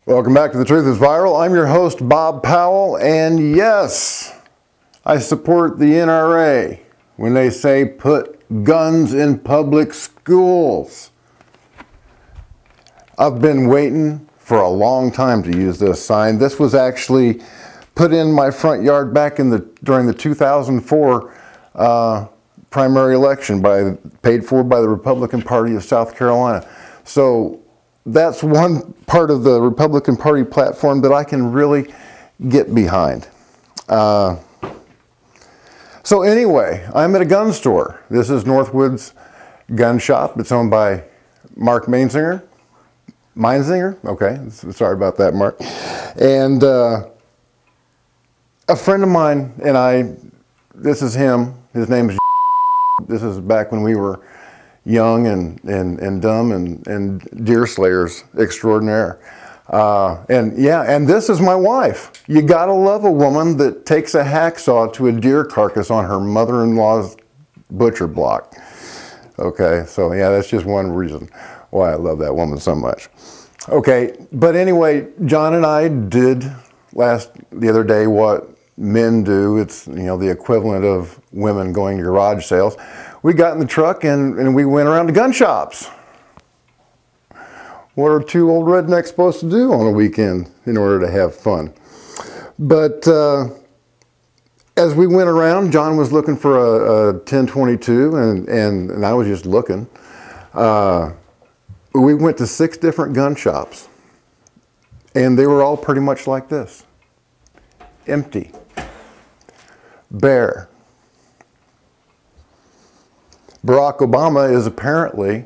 Welcome back to The Truth is Viral. I'm your host, Bob Powell, and yes, I support the NRA when they say put guns in public schools. I've been waiting for a long time to use this sign. This was actually put in my front yard back during the 2004 primary election, paid for by the Republican Party of South Carolina. So that's one part of the Republican Party platform that I can really get behind. So anyway, I'm at a gun store. This is Northwood's Gun Shop. It's owned by Mark Meinzinger. Okay, sorry about that, Mark. And a friend of mine and I, this is him, his name is this is back when we were young and dumb and deer slayers extraordinaire. And this is my wife. You gotta love a woman that takes a hacksaw to a deer carcass on her mother-in-law's butcher block. Okay, so yeah, that's just one reason why I love that woman so much. Okay, but anyway, John and I did the other day what men do. It's, you know, the equivalent of women going to garage sales. We got in the truck and we went around to gun shops. What are two old rednecks supposed to do on a weekend in order to have fun? But as we went around, John was looking for a 1022 and I was just looking. We went to 6 different gun shops and they were all pretty much like this. Empty. Bare. Barack Obama is apparently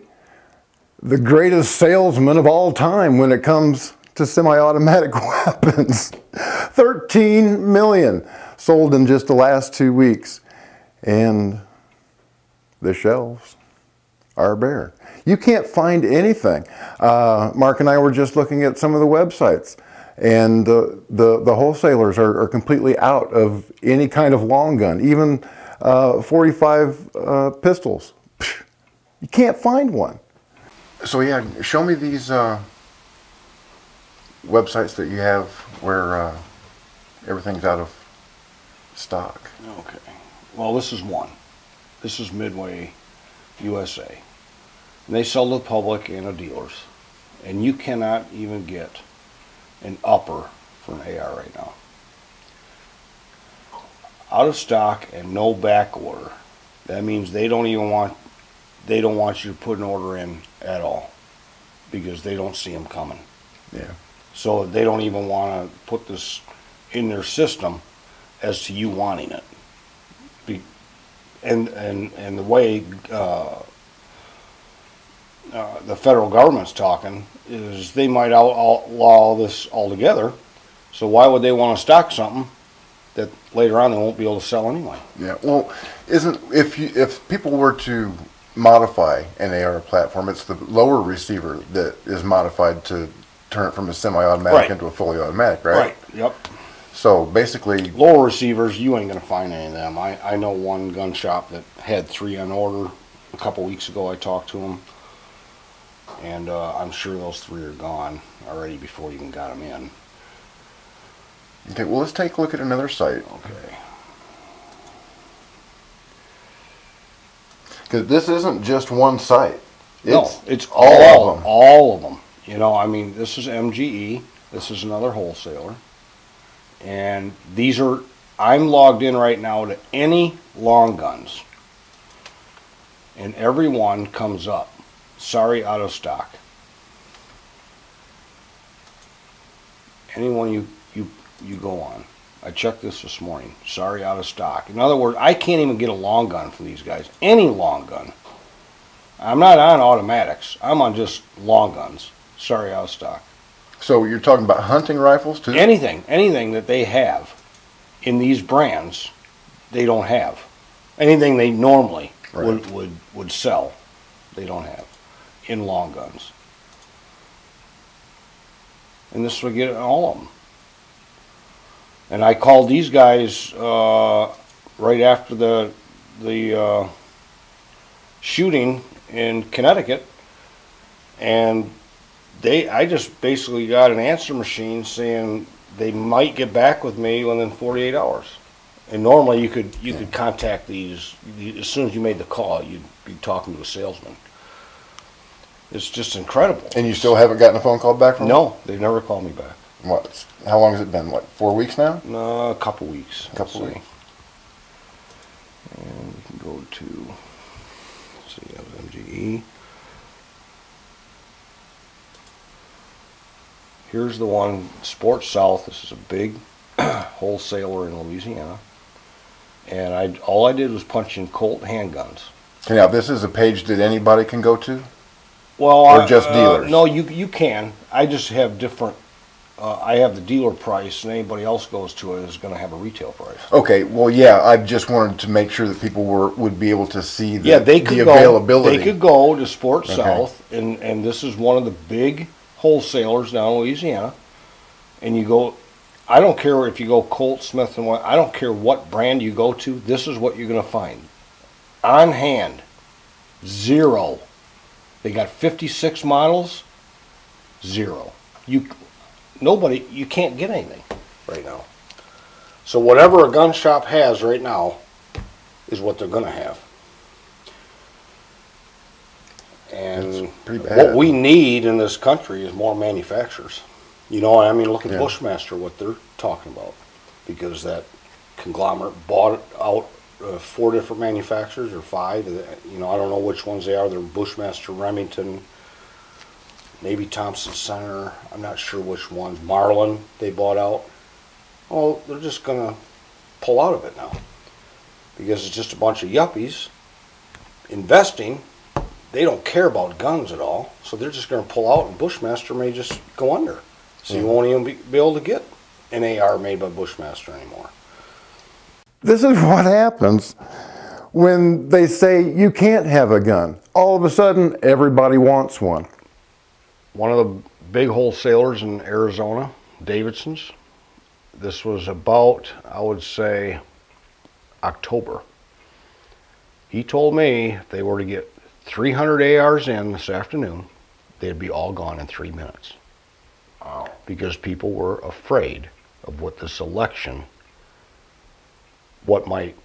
the greatest salesman of all time when it comes to semi-automatic weapons. 13 million sold in just the last 2 weeks. And the shelves are bare. You can't find anything. Mark and I were just looking at some of the websites, and the wholesalers are completely out of any kind of long gun, even 45 pistols. You can't find one. So yeah, show me these websites that you have where everything's out of stock. Okay. Well, this is one. This is Midway USA. And they sell to the public and to dealers. And you cannot even get an upper for an AR right now. Out of stock and no back order. That means they don't want you to put an order in at all because they don't see them coming. Yeah. So they don't even want to put this in their system as to you wanting it. And the way the federal government's talking is they might outlaw this altogether. So why would they want to stock something that later on they won't be able to sell anyway? Yeah. Well, if people were to modify an AR platform, it's the lower receiver that is modified to turn it from a semi-automatic into a fully automatic, right? Right. Yep. So basically, lower receivers, you ain't gonna find any of them. I know one gun shop that had 3 on order. A couple weeks ago, I talked to them, and I'm sure those 3 are gone already before you even got them in. Okay. Well, let's take a look at another site. Okay. Because this isn't just one site. It's all of them. All of them. You know, I mean, this is MGE. This is another wholesaler. And these are, I'm logged in right now to any long guns. And every one comes up. Sorry, out of stock. Anyone you go on. I checked this morning. Sorry, out of stock. In other words, I can't even get a long gun from these guys. Any long gun. I'm not on automatics. I'm on just long guns. Sorry, out of stock. So you're talking about hunting rifles too? Anything that they have in these brands, they don't have. Anything they normally would sell, they don't have in long guns. And this would get all of them. And I called these guys right after the shooting in Connecticut, and I just basically got an answer machine saying they might get back with me within 48 hours. And normally you could contact these as soon as you made the call, you'd be talking to a salesman. It's just incredible. And you still haven't gotten a phone call back from them? No, they've never called me back. What? How long has it been? What, 4 weeks now? No, a couple weeks. A couple weeks. And we can go to, let's see, that was MGE. Here's the one, Sports South. This is a big wholesaler in Louisiana. And all I did was punch in Colt handguns. Now, this is a page that anybody can go to? Well, or just dealers? No, you can. I just have different. I have the dealer price, and anybody else goes to it is going to have a retail price. Okay, well, yeah, I just wanted to make sure that people would be able to see the, they could the availability. They could go to Sports South, and this is one of the big wholesalers down in Louisiana. And you go, I don't care if you go Colt, Smith & Wesson, I don't care what brand you go to, this is what you're going to find. On hand, 0. They got 56 models, 0. You can't get anything right now. So whatever a gun shop has right now is what they're going to have. And what we need in this country is more manufacturers. You know, I mean, look at Bushmaster, what they're talking about. Because that conglomerate bought out 4 different manufacturers, or 5. You know, I don't know which ones they are. They're Bushmaster, Remington, maybe Thompson Center. I'm not sure which ones. Marlin they bought out. Well, they're just going to pull out of it now. Because it's just a bunch of yuppies investing. They don't care about guns at all. So they're just going to pull out, and Bushmaster may just go under. So you won't even be able to get an AR made by Bushmaster anymore. This is what happens when they say you can't have a gun. All of a sudden, everybody wants one. One of the big wholesalers in Arizona, Davidson's, this was about, I would say, October. He told me if they were to get 300 ARs in this afternoon, they'd be all gone in 3 minutes. Wow. Because people were afraid of what this election, what might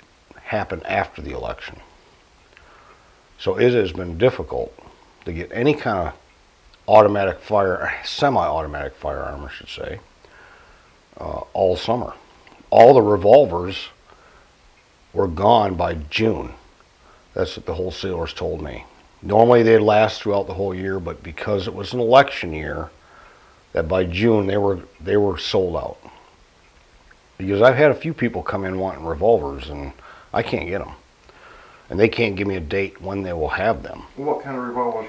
happen after the election. So it has been difficult to get any kind of automatic fire, semi-automatic firearm, I should say, all summer. All the revolvers were gone by June. That's what the wholesalers told me. Normally they'd last throughout the whole year, but because it was an election year, that by June they were sold out. Because I've had a few people come in wanting revolvers, and I can't get them. And they can't give me a date when they will have them. What kind of revolvers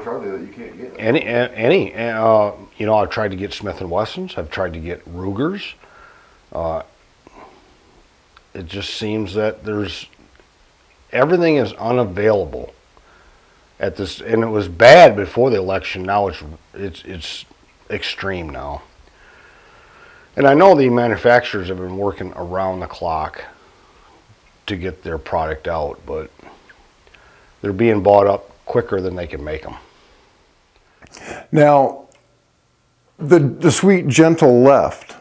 are they that you can't get? Any. You know, I've tried to get Smith & Wessons. I've tried to get Rugers. It just seems that everything is unavailable at this, and it was bad before the election. Now it's extreme now. And I know the manufacturers have been working around the clock to get their product out, but they're being bought up quicker than they can make them. Now, the sweet, gentle left.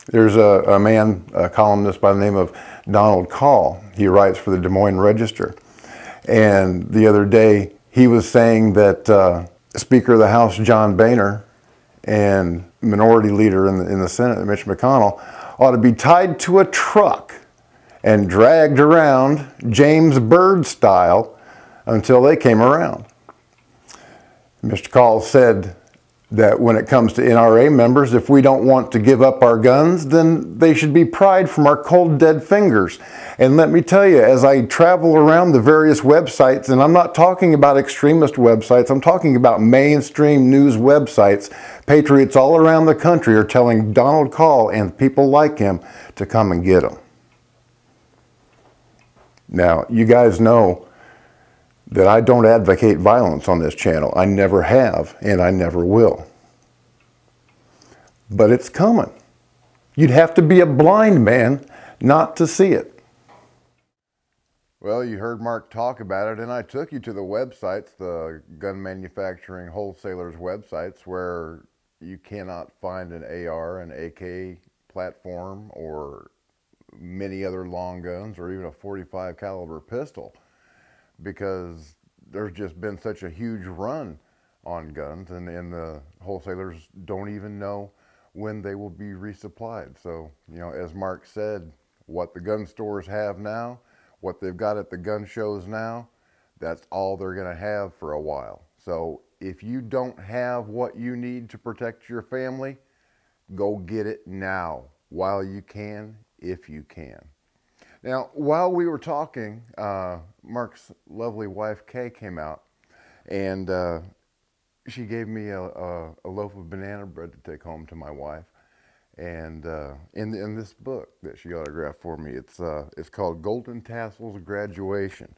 There's a columnist by the name of Donald Call. He writes for the Des Moines Register. And the other day, he was saying that Speaker of the House, John Boehner, and Minority Leader in the Senate, Mitch McConnell, ought to be tied to a truck and dragged around James Byrd style until they came around. Mr. Call said that when it comes to NRA members, if we don't want to give up our guns, then they should be pried from our cold, dead fingers. And let me tell you, as I travel around the various websites, and I'm not talking about extremist websites, I'm talking about mainstream news websites, patriots all around the country are telling Donald Call and people like him to come and get them. Now, you guys know that I don't advocate violence on this channel. I never have, and I never will. But it's coming. You'd have to be a blind man not to see it. Well, you heard Mark talk about it, and I took you to the websites, the gun manufacturing wholesalers websites, where you cannot find an AR, an AK platform, or many other long guns, or even a 45 caliber pistol, because there's just been such a huge run on guns, and the wholesalers don't even know when they will be resupplied. So, you know, as Mark said, what the gun stores have now, what they've got at the gun shows now, that's all they're going to have for a while. So if you don't have what you need to protect your family, go get it now while you can, if you can. Now, while we were talking, Mark's lovely wife, Kay, came out, and she gave me a loaf of banana bread to take home to my wife. And in this book that she autographed for me, it's called Golden Tassels Graduation.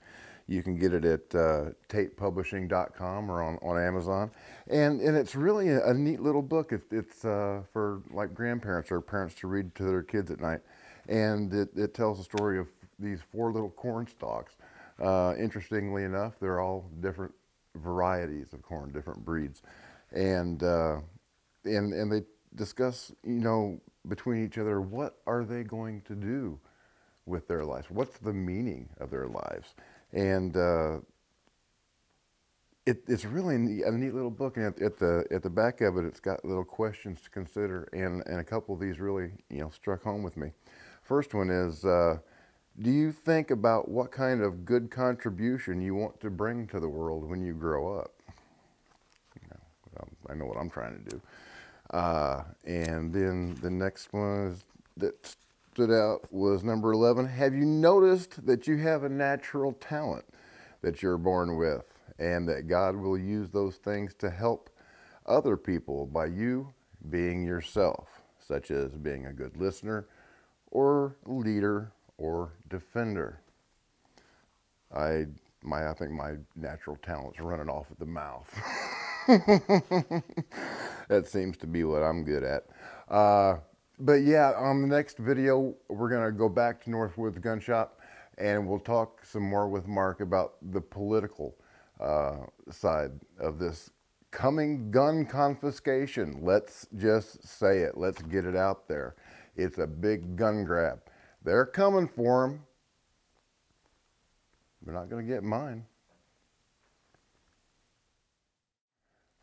You can get it at tapepublishing.com or on Amazon. And it's really a neat little book. It's for like grandparents or parents to read to their kids at night. And it tells the story of these 4 little corn stalks. Interestingly enough, they're all different varieties of corn, different breeds. And they discuss, you know, between each other, what are they going to do with their lives? What's the meaning of their lives? And it's really a neat little book. And at the back of it, it's got little questions to consider. And a couple of these really, you know, struck home with me. First one is, do you think about what kind of good contribution you want to bring to the world when you grow up? You know, I know what I'm trying to do. And then the next one that stood out was number 11. Have you noticed that you have a natural talent that you're born with, and that God will use those things to help other people by you being yourself, such as being a good listener or leader or defender? I think my natural talent's running off at the mouth. That seems to be what I'm good at. But yeah, on the next video, we're going to go back to Northwoods Gun Shop, and we'll talk some more with Mark about the political side of this coming gun confiscation. Let's just say it. Let's get it out there. It's a big gun grab. They're coming for them. They're not going to get mine.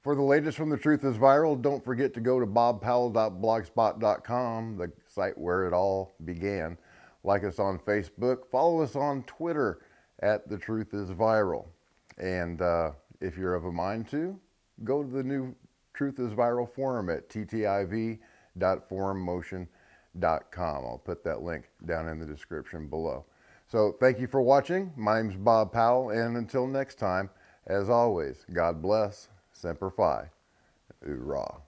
For the latest from The Truth is Viral, don't forget to go to bobpowell.blogspot.com, the site where it all began. Like us on Facebook. Follow us on Twitter at The Truth is Viral. And if you're of a mind to, go to the new Truth is Viral forum at ttiv.forummotion.com. I'll put that link down in the description below. So thank you for watching. My name's Bob Powell, and until next time, as always, God bless. Semper Fi. Hoorah.